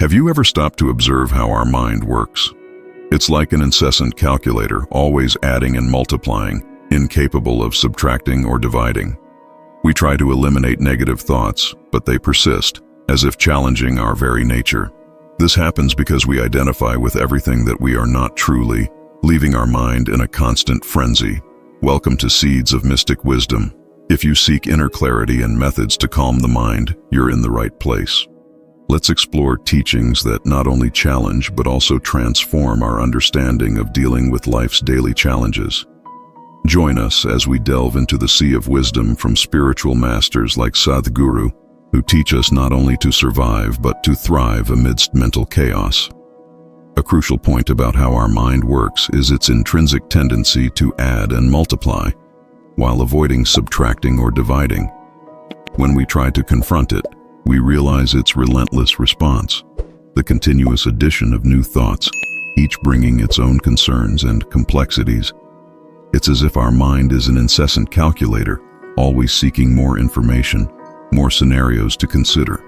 Have you ever stopped to observe how our mind works? It's like an incessant calculator, always adding and multiplying, incapable of subtracting or dividing. We try to eliminate negative thoughts, but they persist, as if challenging our very nature. This happens because we identify with everything that we are not truly, leaving our mind in a constant frenzy. Welcome to Seeds of Mystic Wisdom. If you seek inner clarity and methods to calm the mind, you're in the right place. Let's explore teachings that not only challenge but also transform our understanding of dealing with life's daily challenges. Join us as we delve into the sea of wisdom from spiritual masters like Sadhguru, who teach us not only to survive but to thrive amidst mental chaos. A crucial point about how our mind works is its intrinsic tendency to add and multiply, while avoiding subtracting or dividing. When we try to confront it, we realize its relentless response, the continuous addition of new thoughts, each bringing its own concerns and complexities. It's as if our mind is an incessant calculator, always seeking more information, more scenarios to consider.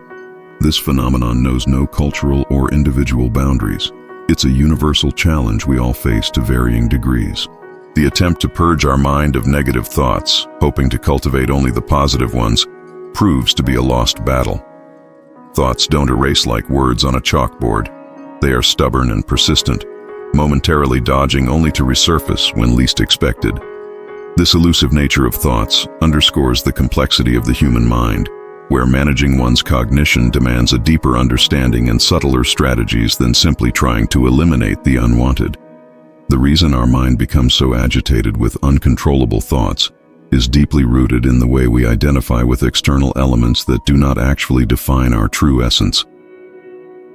This phenomenon knows no cultural or individual boundaries. It's a universal challenge we all face to varying degrees. The attempt to purge our mind of negative thoughts, hoping to cultivate only the positive ones, proves to be a lost battle. Thoughts don't erase like words on a chalkboard. They are stubborn and persistent, momentarily dodging only to resurface when least expected. This elusive nature of thoughts underscores the complexity of the human mind, where managing one's cognition demands a deeper understanding and subtler strategies than simply trying to eliminate the unwanted. The reason our mind becomes so agitated with uncontrollable thoughts is deeply rooted in the way we identify with external elements that do not actually define our true essence.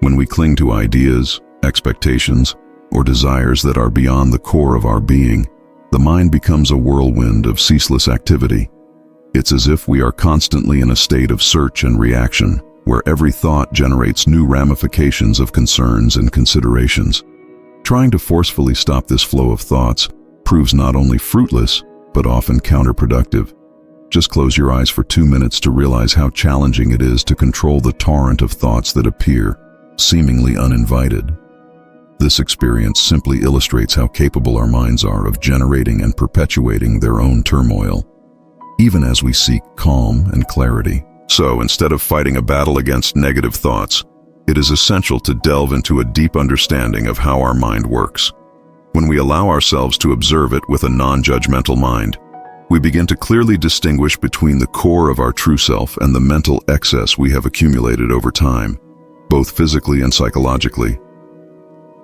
When we cling to ideas, expectations, or desires that are beyond the core of our being, the mind becomes a whirlwind of ceaseless activity. It's as if we are constantly in a state of search and reaction, where every thought generates new ramifications of concerns and considerations. Trying to forcefully stop this flow of thoughts proves not only fruitless, but often counterproductive. Just close your eyes for 2 minutes to realize how challenging it is to control the torrent of thoughts that appear, seemingly uninvited. This experience simply illustrates how capable our minds are of generating and perpetuating their own turmoil, even as we seek calm and clarity. So, instead of fighting a battle against negative thoughts, it is essential to delve into a deep understanding of how our mind works. When we allow ourselves to observe it with a non-judgmental mind, we begin to clearly distinguish between the core of our true self and the mental excess we have accumulated over time, both physically and psychologically.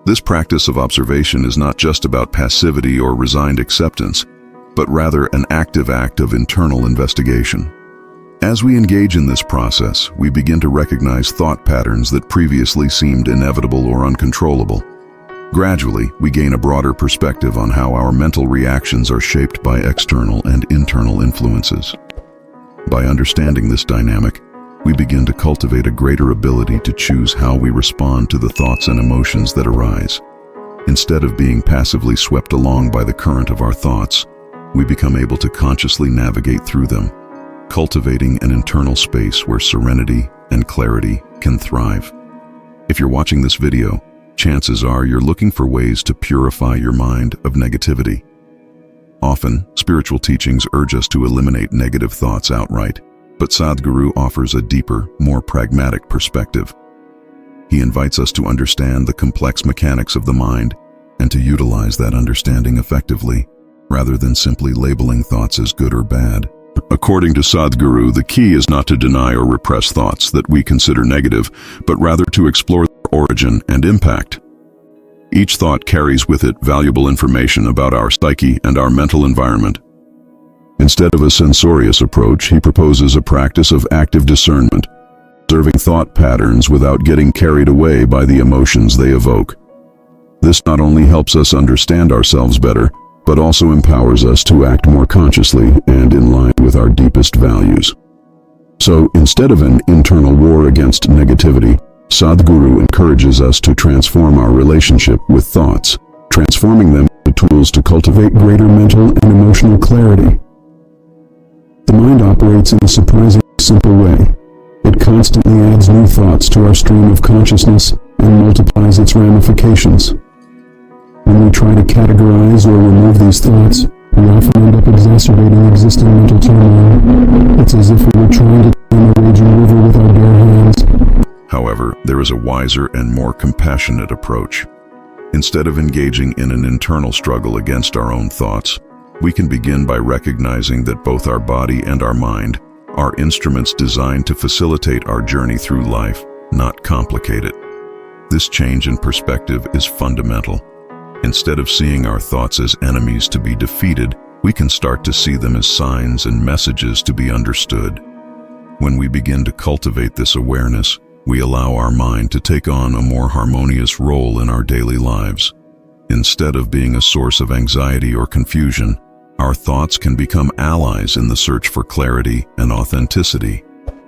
This practice of observation is not just about passivity or resigned acceptance, but rather an active act of internal investigation. As we engage in this process, we begin to recognize thought patterns that previously seemed inevitable or uncontrollable. Gradually, we gain a broader perspective on how our mental reactions are shaped by external and internal influences. By understanding this dynamic, we begin to cultivate a greater ability to choose how we respond to the thoughts and emotions that arise. Instead of being passively swept along by the current of our thoughts, we become able to consciously navigate through them, cultivating an internal space where serenity and clarity can thrive. If you're watching this video, chances are you're looking for ways to purify your mind of negativity. Often, spiritual teachings urge us to eliminate negative thoughts outright, but Sadhguru offers a deeper, more pragmatic perspective. He invites us to understand the complex mechanics of the mind and to utilize that understanding effectively, rather than simply labeling thoughts as good or bad. According to Sadhguru, the key is not to deny or repress thoughts that we consider negative, but rather to explore their origin and impact. Each thought carries with it valuable information about our psyche and our mental environment. Instead of a censorious approach, he proposes a practice of active discernment, observing thought patterns without getting carried away by the emotions they evoke. This not only helps us understand ourselves better, but also empowers us to act more consciously and in line with our deepest values. So, instead of an internal war against negativity, Sadhguru encourages us to transform our relationship with thoughts, transforming them into tools to cultivate greater mental and emotional clarity. The mind operates in a surprisingly simple way. It constantly adds new thoughts to our stream of consciousness and multiplies its ramifications. When we try to categorize or remove these thoughts, we often end up exacerbating existing mental turmoil. It's as if we were trying to tame a raging river with our bare hands. However, there is a wiser and more compassionate approach. Instead of engaging in an internal struggle against our own thoughts, we can begin by recognizing that both our body and our mind are instruments designed to facilitate our journey through life, not complicate it. This change in perspective is fundamental. Instead of seeing our thoughts as enemies to be defeated, we can start to see them as signs and messages to be understood. When we begin to cultivate this awareness, we allow our mind to take on a more harmonious role in our daily lives. Instead of being a source of anxiety or confusion, our thoughts can become allies in the search for clarity and authenticity.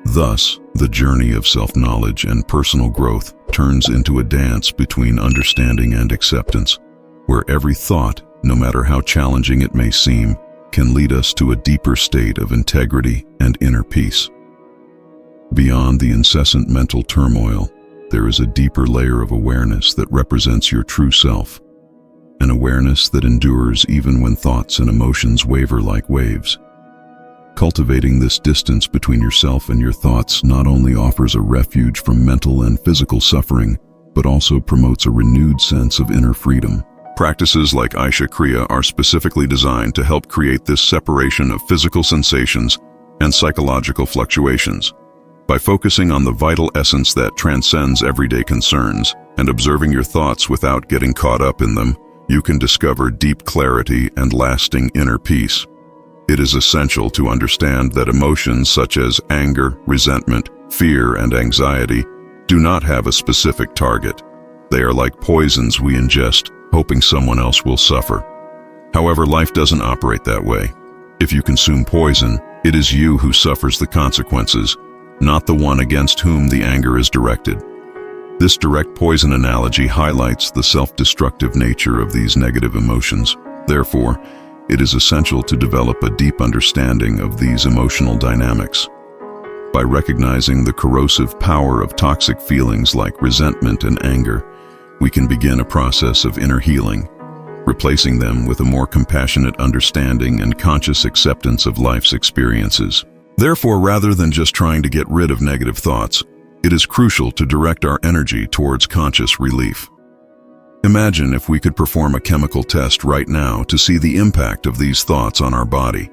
Thus, the journey of self-knowledge and personal growth turns into a dance between understanding and acceptance, where every thought, no matter how challenging it may seem, can lead us to a deeper state of integrity and inner peace. Beyond the incessant mental turmoil, there is a deeper layer of awareness that represents your true self, an awareness that endures even when thoughts and emotions waver like waves. Cultivating this distance between yourself and your thoughts not only offers a refuge from mental and physical suffering, but also promotes a renewed sense of inner freedom. Practices like Aisha Kriya are specifically designed to help create this separation of physical sensations and psychological fluctuations. By focusing on the vital essence that transcends everyday concerns and observing your thoughts without getting caught up in them, you can discover deep clarity and lasting inner peace. It is essential to understand that emotions such as anger, resentment, fear, and anxiety do not have a specific target. They are like poisons we ingest, hoping someone else will suffer. However, life doesn't operate that way. If you consume poison, it is you who suffers the consequences, not the one against whom the anger is directed. This direct poison analogy highlights the self-destructive nature of these negative emotions. Therefore, it is essential to develop a deep understanding of these emotional dynamics. By recognizing the corrosive power of toxic feelings like resentment and anger, we can begin a process of inner healing, replacing them with a more compassionate understanding and conscious acceptance of life's experiences. Therefore, rather than just trying to get rid of negative thoughts, it is crucial to direct our energy towards conscious relief. Imagine if we could perform a chemical test right now to see the impact of these thoughts on our body.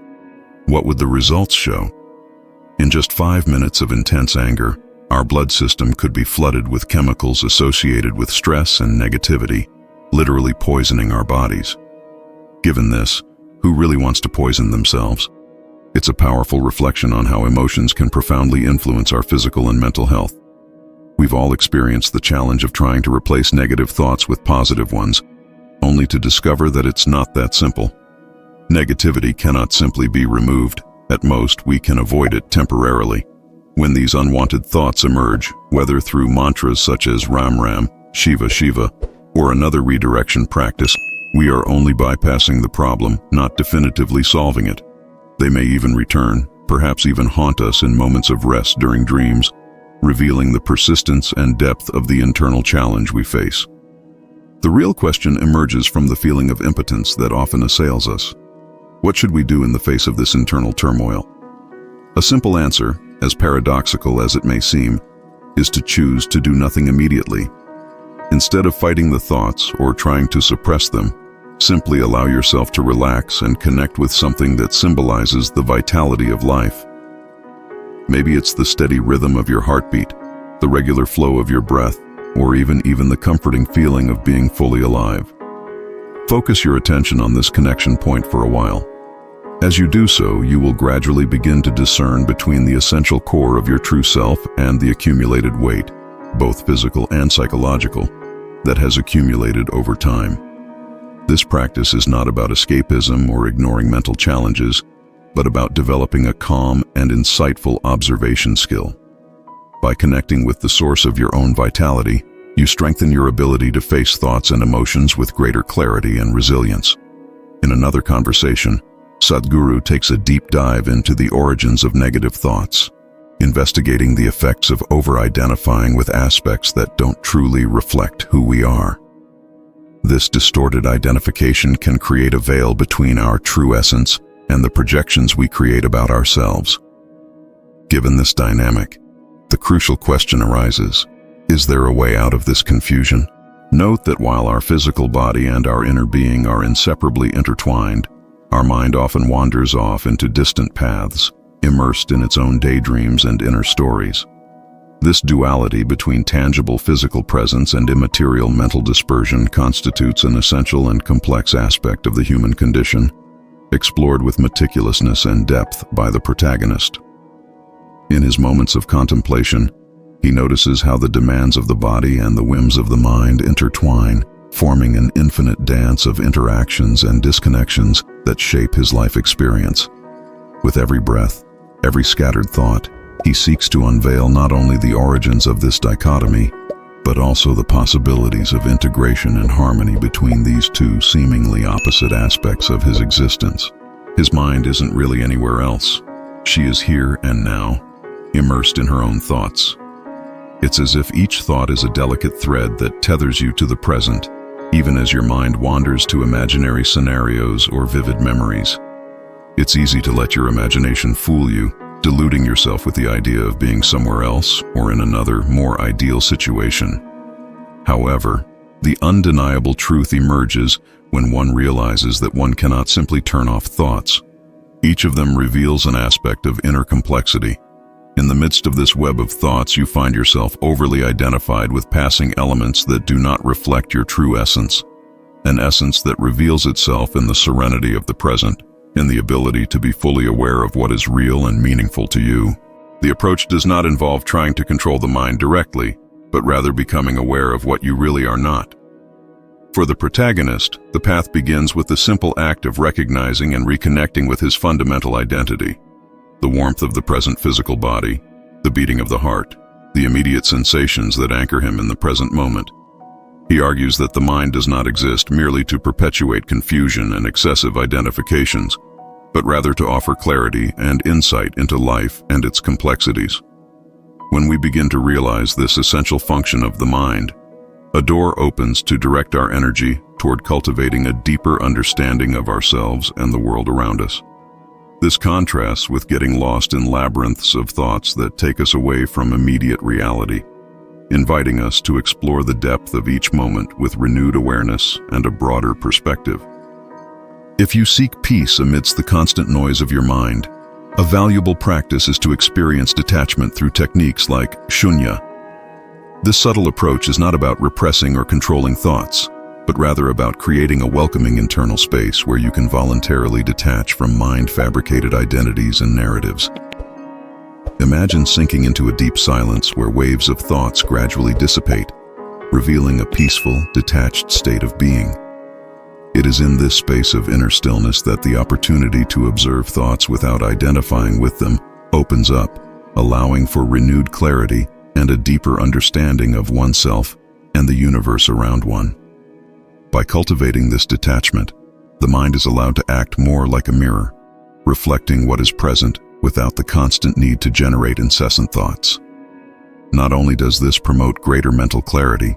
What would the results show? In just 5 minutes of intense anger, our blood system could be flooded with chemicals associated with stress and negativity, literally poisoning our bodies. Given this, who really wants to poison themselves? It's a powerful reflection on how emotions can profoundly influence our physical and mental health. We've all experienced the challenge of trying to replace negative thoughts with positive ones, only to discover that it's not that simple. Negativity cannot simply be removed. At most, we can avoid it temporarily. When these unwanted thoughts emerge, whether through mantras such as Ram Ram, Shiva Shiva, or another redirection practice, we are only bypassing the problem, not definitively solving it. They may even return, perhaps even haunt us in moments of rest during dreams, revealing the persistence and depth of the internal challenge we face. The real question emerges from the feeling of impotence that often assails us. What should we do in the face of this internal turmoil? A simple answer, as paradoxical as it may seem, is to choose to do nothing immediately. Instead of fighting the thoughts or trying to suppress them, simply allow yourself to relax and connect with something that symbolizes the vitality of life. Maybe it's the steady rhythm of your heartbeat, the regular flow of your breath, or even the comforting feeling of being fully alive. Focus your attention on this connection point for a while. As you do so, you will gradually begin to discern between the essential core of your true self and the accumulated weight, both physical and psychological, that has accumulated over time. This practice is not about escapism or ignoring mental challenges, but about developing a calm and insightful observation skill. By connecting with the source of your own vitality, you strengthen your ability to face thoughts and emotions with greater clarity and resilience. In another conversation, Sadhguru takes a deep dive into the origins of negative thoughts. investigating the effects of over-identifying with aspects that don't truly reflect who we are. This distorted identification can create a veil between our true essence and the projections we create about ourselves. Given this dynamic, the crucial question arises: is there a way out of this confusion? Note that while our physical body and our inner being are inseparably intertwined, our mind often wanders off into distant paths, immersed in its own daydreams and inner stories. This duality between tangible physical presence and immaterial mental dispersion constitutes an essential and complex aspect of the human condition, explored with meticulousness and depth by the protagonist. In his moments of contemplation, he notices how the demands of the body and the whims of the mind intertwine, forming an infinite dance of interactions and disconnections that shape his life experience. With every breath, every scattered thought, he seeks to unveil not only the origins of this dichotomy, but also the possibilities of integration and harmony between these two seemingly opposite aspects of his existence. His mind isn't really anywhere else. She is here and now, immersed in her own thoughts. It's as if each thought is a delicate thread that tethers you to the present, even as your mind wanders to imaginary scenarios or vivid memories. It's easy to let your imagination fool you, deluding yourself with the idea of being somewhere else or in another, more ideal situation. However, the undeniable truth emerges when one realizes that one cannot simply turn off thoughts. Each of them reveals an aspect of inner complexity. In the midst of this web of thoughts, you find yourself overly identified with passing elements that do not reflect your true essence, an essence that reveals itself in the serenity of the present, in the ability to be fully aware of what is real and meaningful to you. The approach does not involve trying to control the mind directly, but rather becoming aware of what you really are not. For the protagonist, the path begins with the simple act of recognizing and reconnecting with his fundamental identity. The warmth of the present physical body, the beating of the heart, the immediate sensations that anchor him in the present moment. He argues that the mind does not exist merely to perpetuate confusion and excessive identifications, but rather to offer clarity and insight into life and its complexities. When we begin to realize this essential function of the mind, a door opens to direct our energy toward cultivating a deeper understanding of ourselves and the world around us. This contrasts with getting lost in labyrinths of thoughts that take us away from immediate reality, inviting us to explore the depth of each moment with renewed awareness and a broader perspective. If you seek peace amidst the constant noise of your mind, a valuable practice is to experience detachment through techniques like shunya. This subtle approach is not about repressing or controlling thoughts, but rather about creating a welcoming internal space where you can voluntarily detach from mind-fabricated identities and narratives. Imagine sinking into a deep silence where waves of thoughts gradually dissipate, revealing a peaceful, detached state of being. It is in this space of inner stillness that the opportunity to observe thoughts without identifying with them opens up, allowing for renewed clarity and a deeper understanding of oneself and the universe around one. By cultivating this detachment, the mind is allowed to act more like a mirror, reflecting what is present without the constant need to generate incessant thoughts. Not only does this promote greater mental clarity,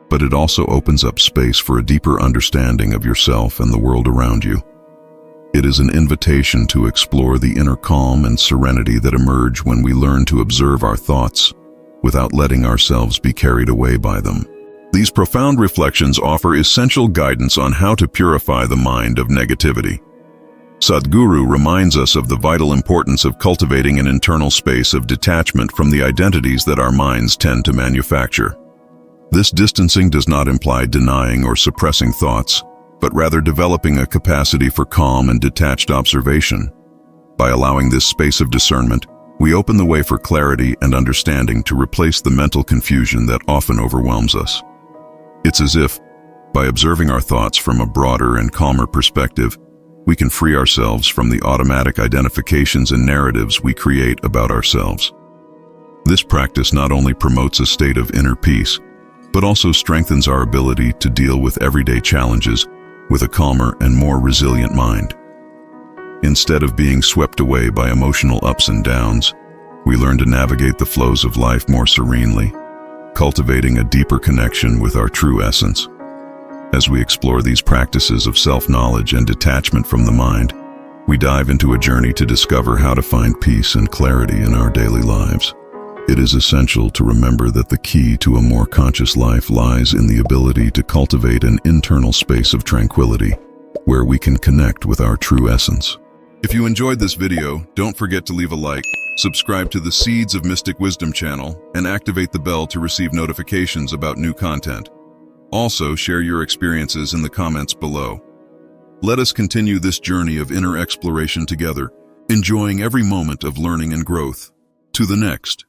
but it also opens up space for a deeper understanding of yourself and the world around you. It is an invitation to explore the inner calm and serenity that emerge when we learn to observe our thoughts without letting ourselves be carried away by them. These profound reflections offer essential guidance on how to purify the mind of negativity. Sadhguru reminds us of the vital importance of cultivating an internal space of detachment from the identities that our minds tend to manufacture. This distancing does not imply denying or suppressing thoughts, but rather developing a capacity for calm and detached observation. By allowing this space of discernment, we open the way for clarity and understanding to replace the mental confusion that often overwhelms us. It's as if, by observing our thoughts from a broader and calmer perspective, we can free ourselves from the automatic identifications and narratives we create about ourselves. This practice not only promotes a state of inner peace, but also strengthens our ability to deal with everyday challenges with a calmer and more resilient mind. Instead of being swept away by emotional ups and downs, We learn to navigate the flows of life more serenely, cultivating a deeper connection with our true essence. As we explore these practices of self-knowledge and detachment from the mind, we dive into a journey to discover how to find peace and clarity in our daily lives. It is essential to remember that the key to a more conscious life lies in the ability to cultivate an internal space of tranquility, where we can connect with our true essence. If you enjoyed this video, don't forget to leave a like, subscribe to the Seeds of Mystic Wisdom channel, and activate the bell to receive notifications about new content. Also, share your experiences in the comments below. Let us continue this journey of inner exploration together, enjoying every moment of learning and growth. To the next.